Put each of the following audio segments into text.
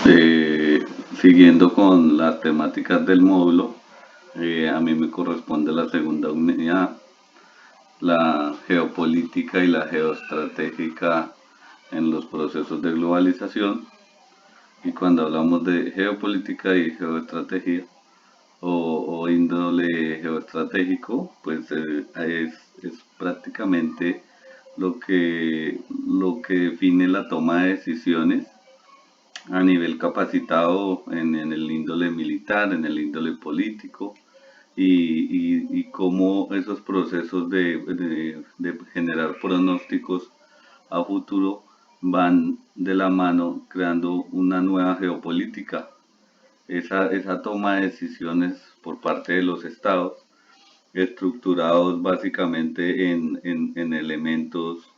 Eh, Siguiendo con las temáticas del módulo, a mí me corresponde la segunda unidad, la geopolítica y la geoestratégica en los procesos de globalización. Y cuando hablamos de geopolítica y geoestrategia o índole geoestratégico, pues es prácticamente lo que define la toma de decisiones a nivel capacitado en el índole militar, en el índole político, y cómo esos procesos de generar pronósticos a futuro van de la mano creando una nueva geopolítica. Esa toma de decisiones por parte de los estados, estructurados básicamente en elementos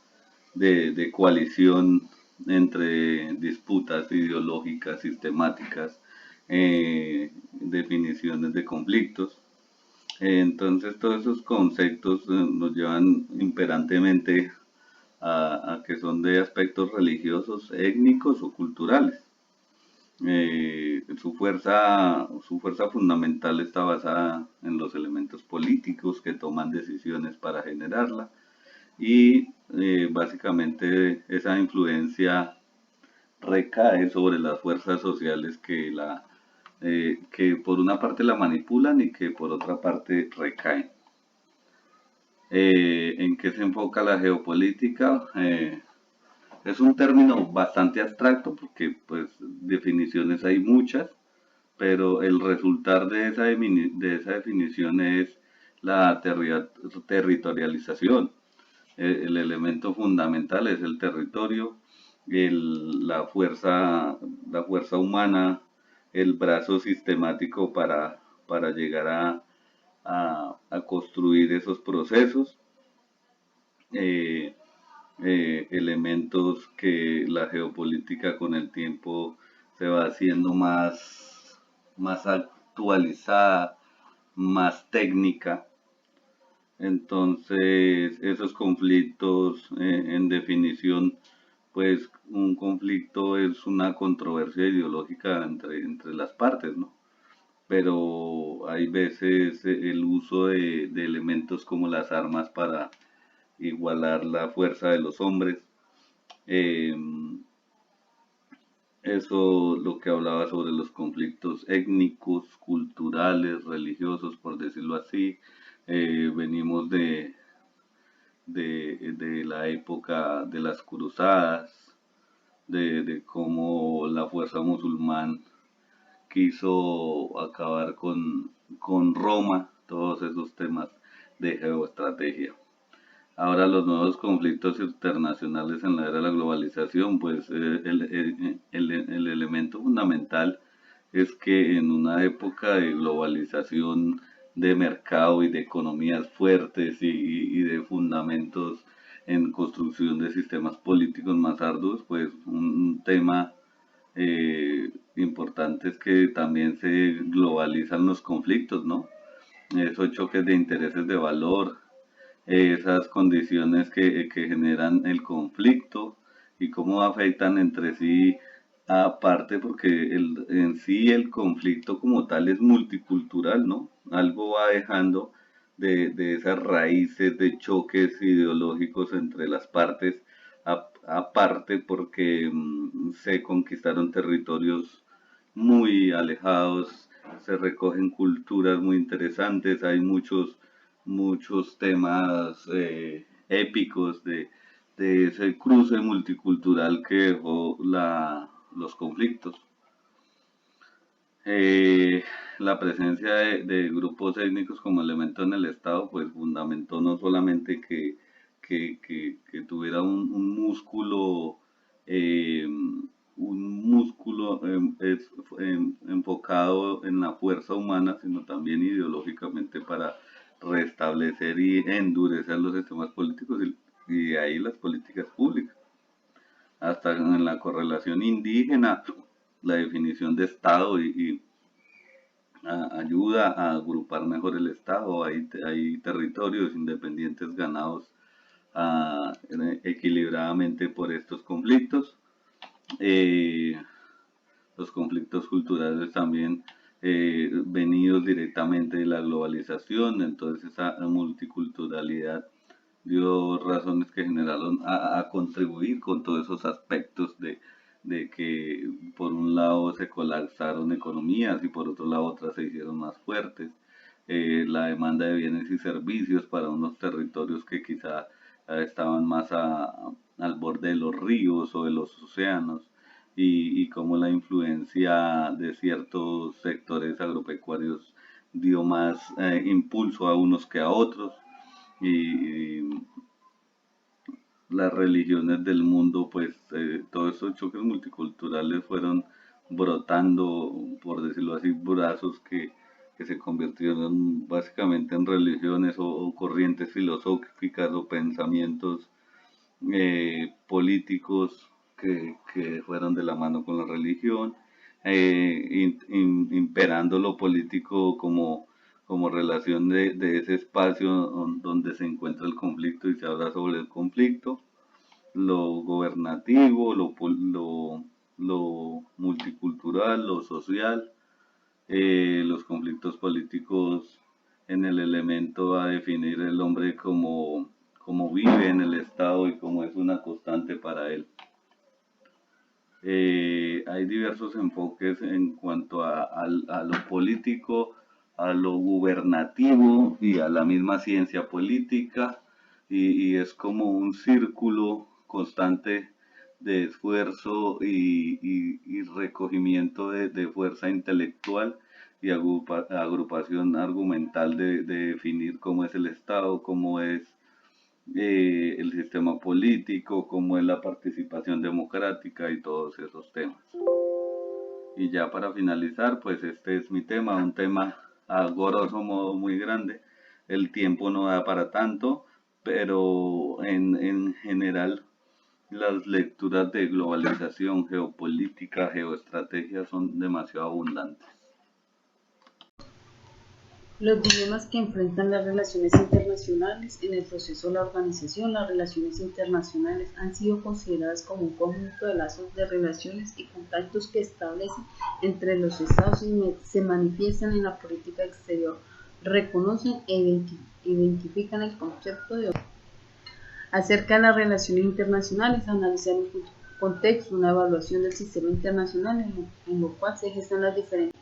de coalición entre disputas ideológicas, sistemáticas, definiciones de conflictos. Entonces todos esos conceptos nos llevan imperantemente a que son de aspectos religiosos, étnicos o culturales. Su fuerza fundamental está basada en los elementos políticos que toman decisiones para generarla y básicamente esa influencia recae sobre las fuerzas sociales que por una parte la manipulan y que por otra parte recaen. ¿En qué se enfoca la geopolítica? Es un término bastante abstracto porque pues definiciones hay muchas, pero el resultar de esa definición es la territorialización. El elemento fundamental es el territorio, la fuerza humana, el brazo sistemático para llegar a construir esos procesos, eh, elementos que la geopolítica con el tiempo se va haciendo más actualizada, más técnica. Entonces, esos conflictos, en definición, pues un conflicto es una controversia ideológica entre las partes, ¿no? Pero hay veces el uso de elementos como las armas para igualar la fuerza de los hombres. eh, Eso lo que hablaba sobre los conflictos étnicos, culturales, religiosos, por decirlo así. Venimos de la época de las cruzadas, de cómo la fuerza musulmán quiso acabar con Roma, todos esos temas de geoestrategia. Ahora los nuevos conflictos internacionales en la era de la globalización, pues el elemento fundamental es que en una época de globalización, de mercado y de economías fuertes y de fundamentos en construcción de sistemas políticos más arduos, pues un tema importante es que también se globalizan los conflictos, ¿no? Esos choques de intereses de valor, esas condiciones que generan el conflicto y cómo afectan entre sí, aparte porque en sí el conflicto como tal es multicultural, ¿no? Algo va dejando de esas raíces de choques ideológicos entre las partes, aparte porque se conquistaron territorios muy alejados, se recogen culturas muy interesantes, hay muchos temas épicos de ese cruce multicultural que dejó los conflictos. Eh, la presencia de grupos étnicos como elemento en el Estado, pues fundamentó no solamente que tuviera un músculo enfocado en la fuerza humana, sino también ideológicamente para restablecer y endurecer los sistemas políticos y de ahí las políticas públicas. Hasta en la correlación indígena, la definición de Estado y ayuda a agrupar mejor el Estado. Hay territorios independientes ganados equilibradamente por estos conflictos. Eh, los conflictos culturales también venidos directamente de la globalización. Entonces esa multiculturalidad dio razones que generaron a contribuir con todos esos aspectos de que por un lado se colapsaron economías y por otro lado otras se hicieron más fuertes. La demanda de bienes y servicios para unos territorios que quizá estaban más al borde de los ríos o de los océanos, y cómo la influencia de ciertos sectores agropecuarios dio más impulso a unos que a otros, y las religiones del mundo, pues todos esos choques multiculturales fueron brotando, por decirlo así, brazos que se convirtieron básicamente en religiones o corrientes filosóficas o pensamientos políticos que fueron de la mano con la religión, imperando lo político como relación de ese espacio donde se encuentra el conflicto y se habla sobre el conflicto, lo gobernativo, lo multicultural, lo social, los conflictos políticos en el elemento a definir el hombre como vive en el Estado y como es una constante para él. Hay diversos enfoques en cuanto a lo político, a lo gubernativo y a la misma ciencia política, y es como un círculo constante de esfuerzo y recogimiento de fuerza intelectual y agrupación argumental de definir cómo es el Estado, cómo es el sistema político, cómo es la participación democrática y todos esos temas. Y ya para finalizar, pues este es mi tema, un tema a grosso modo muy grande. El tiempo no da para tanto, pero en general las lecturas de globalización, geopolítica, geoestrategia son demasiado abundantes. Los dilemas que enfrentan las relaciones internacionales. En el proceso de la organización, las relaciones internacionales han sido consideradas como un conjunto de lazos de relaciones y contactos que establecen entre los estados y se manifiestan en la política exterior, reconocen e identifican el concepto de orden. Acerca de las relaciones internacionales, analizar un contexto, una evaluación del sistema internacional en lo cual se gestan las diferentes.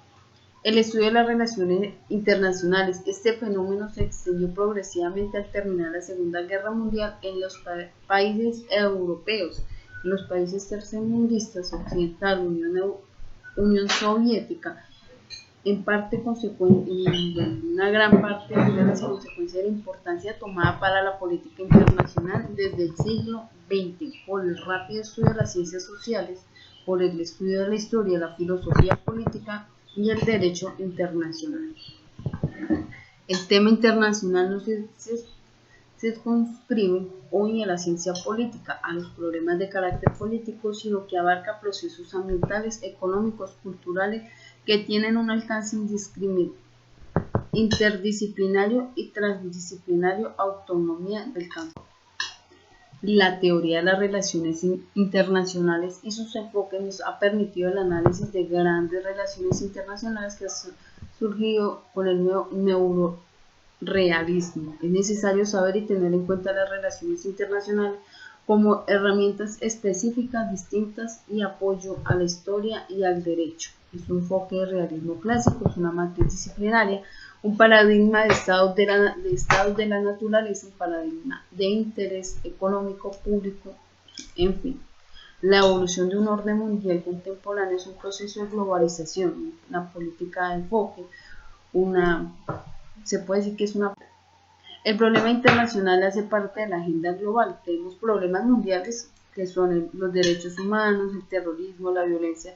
El estudio de las relaciones internacionales. Este fenómeno se extendió progresivamente al terminar la Segunda Guerra Mundial en los países europeos, en los países tercermundistas, Occidental, Unión Soviética, en parte y en una gran parte de consecuencia de la importancia tomada para la política internacional desde el siglo XX, por el rápido estudio de las ciencias sociales, por el estudio de la historia, la filosofía política y el derecho internacional. El tema internacional no se circunscribe hoy a la ciencia política, a los problemas de carácter político, sino que abarca procesos ambientales, económicos, culturales, que tienen un alcance interdisciplinario y transdisciplinario, autonomía del campo. La teoría de las relaciones internacionales y sus enfoques nos ha permitido el análisis de grandes relaciones internacionales que han surgido con el nuevo neurorealismo. Es necesario saber y tener en cuenta las relaciones internacionales como herramientas específicas, distintas y apoyo a la historia y al derecho. Es un enfoque de realismo clásico, es una matriz disciplinaria, un paradigma de estados de la naturaleza, un paradigma de interés económico público, en fin. La evolución de un orden mundial contemporáneo es un proceso de globalización, una política de enfoque, se puede decir que es una... El problema internacional hace parte de la agenda global. Tenemos problemas mundiales que son los derechos humanos, el terrorismo, la violencia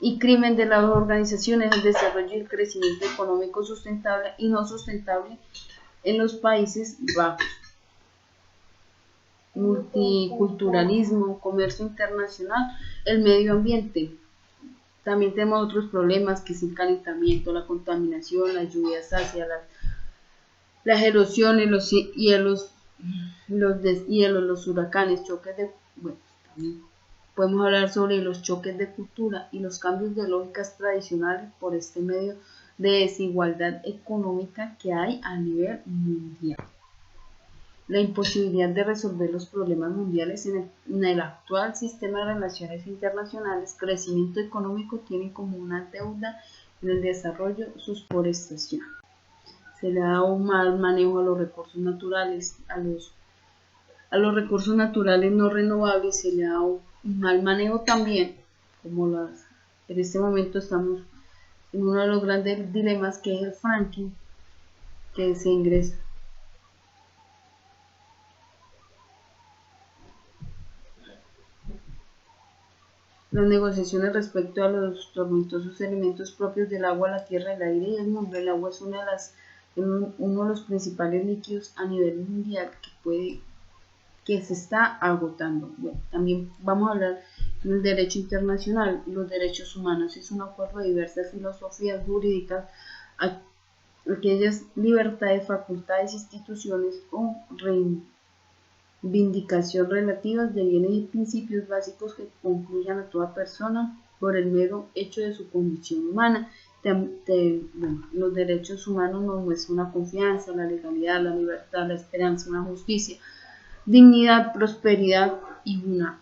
y crimen de las organizaciones, el desarrollo y el crecimiento económico sustentable y no sustentable en los Países Bajos, multiculturalismo, comercio internacional, el medio ambiente. También tenemos otros problemas que es el calentamiento, la contaminación, las lluvias ácidas, las erosiones, los hielos, los deshielos, los huracanes, choques de... Bueno, también podemos hablar sobre los choques de cultura y los cambios de lógicas tradicionales por este medio de desigualdad económica que hay a nivel mundial. La imposibilidad de resolver los problemas mundiales en el actual sistema de relaciones internacionales, crecimiento económico tiene como una deuda en el desarrollo sus forestación. Se le da un mal manejo a los recursos naturales, a los recursos naturales no renovables se le da un mal manejo también, en este momento estamos en uno de los grandes dilemas que es el fracking, que se ingresa. Las negociaciones respecto a los tormentosos elementos propios del agua, la tierra, el aire y el mundo. El agua es uno de los principales líquidos a nivel mundial que se está agotando. Bueno, también vamos a hablar del derecho internacional. Los derechos humanos es un acuerdo de diversas filosofías jurídicas, aquellas libertades, facultades, instituciones o reivindicación relativas de bienes y principios básicos que concluyan a toda persona por el mero hecho de su condición humana. Los derechos humanos nos muestran una confianza, la legalidad, la libertad, la esperanza, una justicia, dignidad, prosperidad y una